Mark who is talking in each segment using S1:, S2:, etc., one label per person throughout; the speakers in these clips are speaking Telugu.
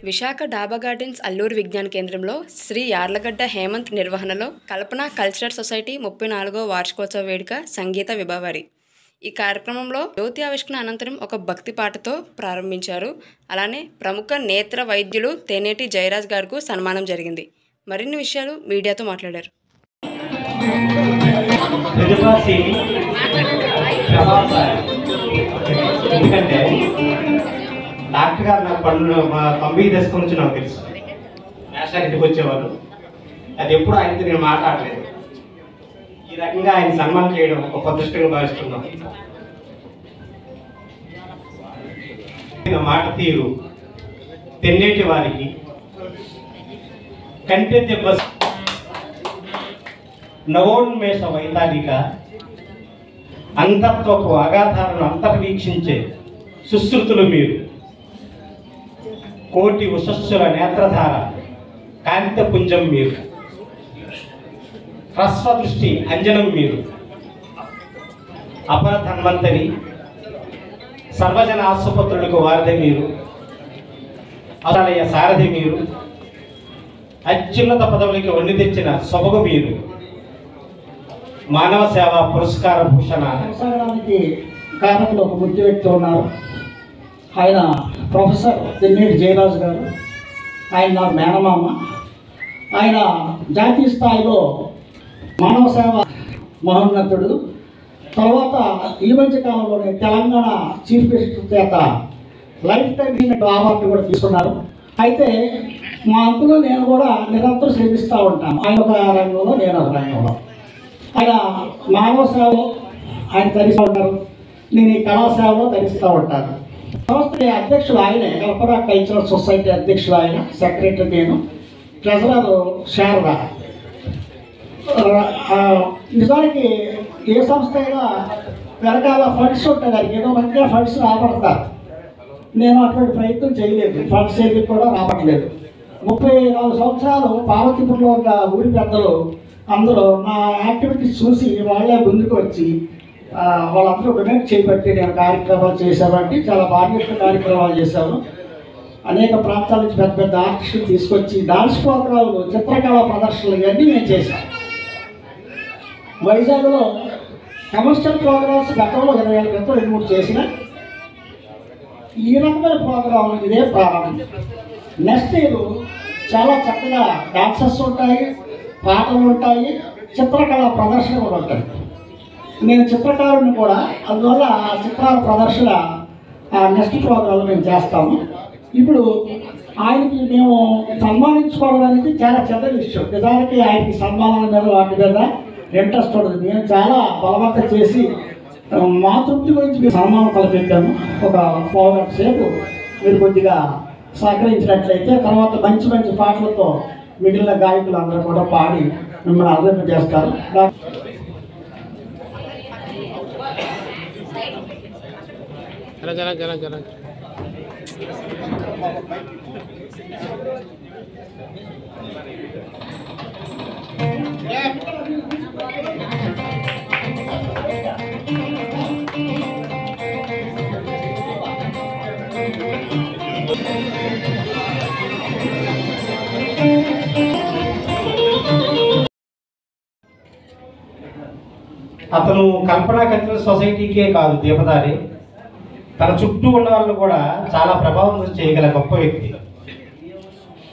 S1: విశాఖ డాబా గార్డెన్స్ అల్లూరు విజ్ఞాన కేంద్రంలో శ్రీ యార్లగడ్డ హేమంత్ నిర్వహణలో కల్పన కల్చరల్ సొసైటీ 34వ వార్షికోత్సవ వేడుక సంగీత విభావరి. ఈ కార్యక్రమంలో జ్యోతి ఆవిష్కరణ అనంతరం ఒక భక్తి పాటతో ప్రారంభించారు. అలానే ప్రముఖ నేత్ర వైద్యులు తెనేటి జయరాజ్ గారికి సన్మానం జరిగింది. మరిన్ని విషయాలు మీడియాతో మాట్లాడారు.
S2: డాక్టర్ గారు నాకు పన్ను 90 దశకం నుంచి నాకు తెలుసు. నేషనల్ ఇంటికి వచ్చేవారు. అది ఎప్పుడు ఆయనతో నేను మాట్లాడలేదు. ఈ రకంగా ఆయన సన్మానం చేయడం ఒక ప్రతిష్టంగా భావిస్తున్నాం. మాట తీరు తెన్నేటి వారికి కంటే దెబ్బ నవోన్మేష వైతాళిక అంతత్వపు అగాధాలను అంతర్వీక్షించే సుశ్రుతులు మీరు, కోటి ఉషస్సుల నేత్రధార కాంతిపుంజం మీరు, హ్రస్వ దృష్టి అంజనం మీరు, అపర ధన్వంతరి సర్వజన ఆసుపత్రులకు వారధి మీరు, అలయ సారథి మీరు, అత్యున్నత పదవులకి వండి తెచ్చిన సొబగు మీరు, మానవ సేవ పురస్కార భూషణ.
S3: కారణంలో ఒక ముఖ్య వ్యక్తి ఉన్నారు. ఆయన ప్రొఫెసర్ తెన్నేటి జయరాజ్ గారు. ఆయన నా మేనమామ. ఆయన జాతీయ స్థాయిలో మానవ సేవ మహోన్నతుడు. తర్వాత ఈ మధ్య కాలంలోనే తెలంగాణ చీఫ్ మినిస్టర్ చేత లైఫ్ టైం అవార్డు కూడా తీసుకున్నారు. అయితే మా అంకులు నేను కూడా నిరంతరం శ్రమిస్తూ ఉంటాను. ఆయన ఒక రంగంలో, నేను ఒక రంగంలో. ఆయన మానవ సేవలో ఆయన తరిస్తూ ఉంటారు, నేను ఈ కళాసేవలో తరిస్తూ ఉంటాను. సంస్థ అధ్యక్షులు ఆయనే, కల్పన కల్చరల్ సొసైటీ అధ్యక్షులు ఆయన, సెక్రటరీ నేను, ట్రెజరర్ శారద. నిజానికి ఏ సంస్థ అయినా వెనకాల ఫండ్స్ ఉంటాయి, దానికి ఏదో మంచిగా ఫండ్స్ రాబడతారు. నేను అటువంటి ప్రయత్నం చేయలేదు, ఫండ్స్ ఏది కూడా రాబట్టలేదు. 34 సంవత్సరాలు పార్వతీపురంలో ఉన్న ఊరి పెద్దలు అందరూ నా యాక్టివిటీస్ చూసి వాళ్ళే ముందుకు వచ్చి వాళ్ళందరూ డొనేట్ చేయబట్టి నేను కార్యక్రమాలు చేశానంటే చాలా బాధ్యత కార్యక్రమాలు చేశాను. అనేక ప్రాంతాల నుంచి పెద్ద పెద్ద ఆర్టిస్టులు తీసుకొచ్చి డాన్స్ ప్రోగ్రాములు, చిత్రకళా ప్రదర్శనలు ఇవన్నీ నేను చేశాను. వైజాగ్లో కమర్షియల్ ప్రోగ్రామ్స్ గతంలో 20 ఏళ్ళ క్రితం 2-3 చేసిన. ఈ రకమైన ప్రోగ్రాములు ఇదే ప్రారంభం. నెక్స్ట్ ఇయర్ చాలా చక్కగా డాన్సెస్ ఉంటాయి, పాటలు ఉంటాయి, చిత్రకళా ప్రదర్శన కూడా ఉంటాయి. నేను చిత్రకారుని కూడా, అందువల్ల ఆ చిత్రాల ప్రదర్శన నెక్స్ట్ ప్రోగ్రాంలో మేము చేస్తాము. ఇప్పుడు ఆయనకి మేము సన్మానించుకోవడం అనేది చాలా చెడ్డ విషయం. నిజానికి ఆయనకి సన్మానాల మీద వాటి మీద ఇంట్రెస్ట్ ఉండదు. నేను చాలా బలవంతం చేసి మా తృప్తి గురించి మీరు సన్మానం తలపెట్టాము. ఒక పావుగంట సేపు మీరు కొద్దిగా సహకరించినట్లయితే తర్వాత మంచి మంచి పాటలతో మిగిలిన గాయకులు అందరూ కూడా పాడి మిమ్మల్ని అర్థం చేస్తారు.
S2: అతను కల్పన కల్చరల్ సొసైటీకే కాదు దీపదారి, తన చుట్టూ ఉన్న వాళ్ళను కూడా చాలా ప్రభావం చేయగల గొప్ప వ్యక్తి.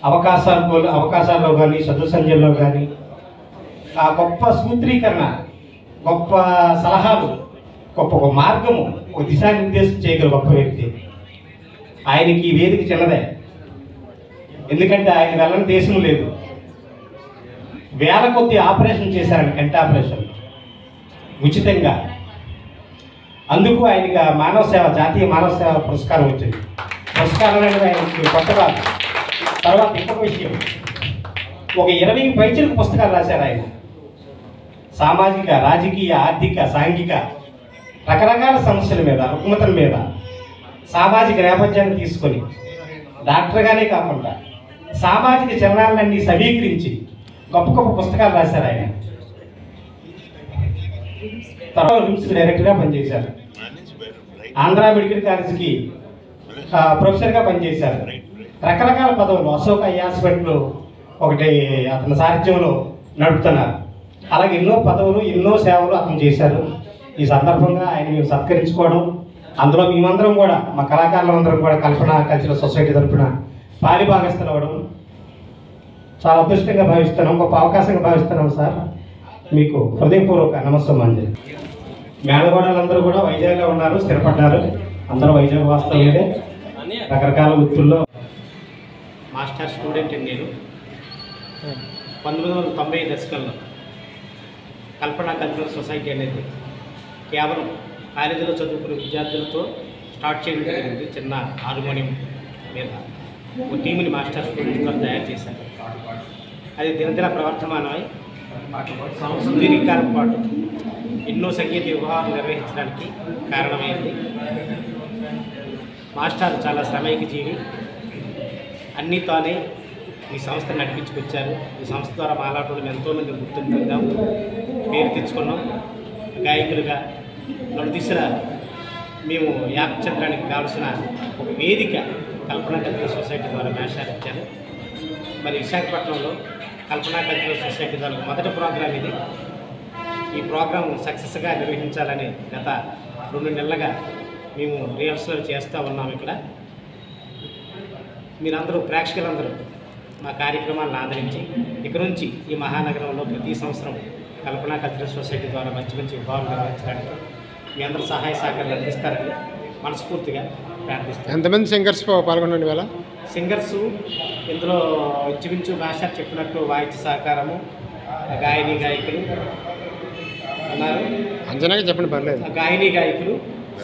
S2: అవకాశాల్లో కానీ, చదువు సంధ్యల్లో కానీ ఆ గొప్ప సూత్రీకరణ, గొప్ప సలహాలు, గొప్ప మార్గము, ఒక దిశానిర్దేశం చేయగల గొప్ప వ్యక్తి. ఆయనకి ఈ వేదిక చిన్నదే, ఎందుకంటే ఆయన వెళ్ళని దేశం లేదు. వేల కొద్ది ఆపరేషన్ చేశారండి, కంటి ఆపరేషన్ ఉచితంగా. అందుకు ఆయనకి మానవ సేవ, జాతీయ మానవ సేవ పురస్కారం వచ్చింది. పురస్కారం అనేది ఆయనకి కొత్త కాదు. తర్వాత ఇంకొక విషయం, ఒక 20 పైచిలకు పుస్తకాలు రాశారు ఆయన. సామాజిక, రాజకీయ, ఆర్థిక, సాంఘిక రకరకాల సమస్యల మీద, రుగ్మతల మీద సామాజిక నేపథ్యాన్ని తీసుకొని డాక్టర్గానే కాకుండా సామాజిక చలనాలన్నీ సమీకరించి గొప్ప గొప్ప పుస్తకాలు రాశారు ఆయన. తర్వాత రిమ్స్కి డైరెక్టర్గా పనిచేశారు. ఆంధ్ర మెడికల్ కాలేజ్కి ప్రొఫెసర్గా పనిచేశారు. రకరకాల పదవులు అశోక్ ఐ హాస్పిటల్ ఒకటి అతని సారథ్యంలో నడుపుతున్నారు. అలాగే ఎన్నో పదవులు ఎన్నో సేవలు అతను చేశారు. ఈ సందర్భంగా ఆయన మేము సత్కరించుకోవడం, అందులో మేమందరం కూడా మా కళాకారులందరం కూడా కల్పన కల్చరల్ సొసైటీ తరఫున పాలిభాగస్తులు అవ్వడం చాలా అదృష్టంగా భావిస్తున్నాం, గొప్ప అవకాశంగా భావిస్తున్నాం సార్. మీకు హృదయపూర్వక నమస్కారం. మేనగోడలందరూ కూడా వైజాగ్లో ఉన్నారు, స్థిరపడ్డారు. అందరూ వైజాగ్ వాస్తవులే, రకరకాల వృత్తుల్లో. మాస్టర్ స్టూడెంట్ అండి నేను. 1990 దశకంలో కల్పన కల్చరల్ సొసైటీ అనేది కేవలం కాలేజీలో చదువుకునే విద్యార్థులతో స్టార్ట్ చేయడం జరిగింది. చిన్న హార్మోనియం మీద ఒక టీముని మాస్టర్ స్టూడెంట్స్తో తయారు చేశారు. అది దినదిన ప్రవర్తమానమై సుదీర్ఘకాలం పాటు ఎన్నో సంగీత విభాగాలు నిర్వహించడానికి కారణమైంది. మాస్టర్ చాలా శ్రమైక జీవి, అన్నీ తానే ఈ సంస్థను నడిపించుకొచ్చారు. ఈ సంస్థ ద్వారా మాలాటోళ్ళు ఎంతోమంది గుర్తింపు పొందాం, పేరు తెచ్చుకున్నాం. గాయకులుగా నలుదిశల మేము యాపచంద్రానికి కావాల్సిన ఒక వేదిక కల్పన కల్చరల్ సొసైటీ ద్వారా మేషాలు ఇచ్చారు. మరి విశాఖపట్నంలో కల్పన కల్చరల్ సొసైటీ ద్వారా మొదటి ప్రోగ్రాం ఇది. ఈ ప్రోగ్రాం సక్సెస్గా నిర్వహించాలని గత 2 నెలలుగా మేము రిహర్సల్ చేస్తూ ఉన్నాం. ఇక్కడ మీరందరూ ప్రేక్షకులందరూ మా కార్యక్రమాలను ఆదరించి ఇక నుంచి ఈ మహానగరంలో ప్రతి సంవత్సరం కల్పన కల్చరల్ సొసైటీ ద్వారా మంచి మంచి విభాగాలు నిర్వహించడానికి మీ అందరూ సహాయ సహకారాలు అందిస్తారని మనస్ఫూర్తిగా ప్రార్థిస్తాను.
S4: ఎంతమంది సింగర్స్ పాల్గొనండి వేళ?
S2: సింగర్సు ఇందులో ఇంచుమించు మాస్టర్ చెప్పినట్టు వాయిద్య సహకారము, గాయని గాయకులు ఉన్నారు.
S4: అంజనాగా చెప్పండి, పర్లేదు.
S2: గాయని గాయకులు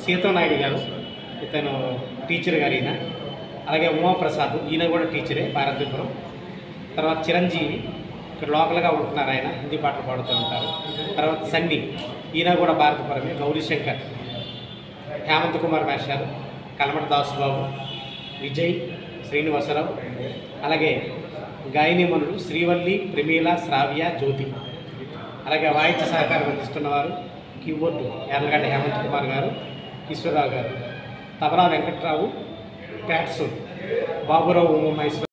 S2: సీతానాయుడు గారు, ఇతను టీచర్ గారు ఈయన. అలాగే ఉమాప్రసాద్, ఈయన కూడా టీచరే, భారతీపురం. తర్వాత చిరంజీవి ఇక్కడ లోకల్గా ఉంటున్నారు, ఆయన హిందీ పాటలు పాడుతూ ఉంటారు. తర్వాత సన్నీ, ఈయన కూడా భారతపురమే. గౌరీశంకర్, హేమంత్ కుమార్ మాస్టర్, కలమట దాసుబాబు, విజయ్, శ్రీనివాసరావు. అలాగే గాయనిమణులు శ్రీవల్లి, ప్రమీల, శ్రావ్య, జ్యోతి. అలాగే వాయిద్య సహకారం అందిస్తున్నవారు కీబోర్డు యార్లగడ్డ హేమంత్ కుమార్ గారు, ఈశ్వరరావు గారు. తబలా వెంకట్రావు, ప్యాట్స్ బాబురావు, మహేశ్వర.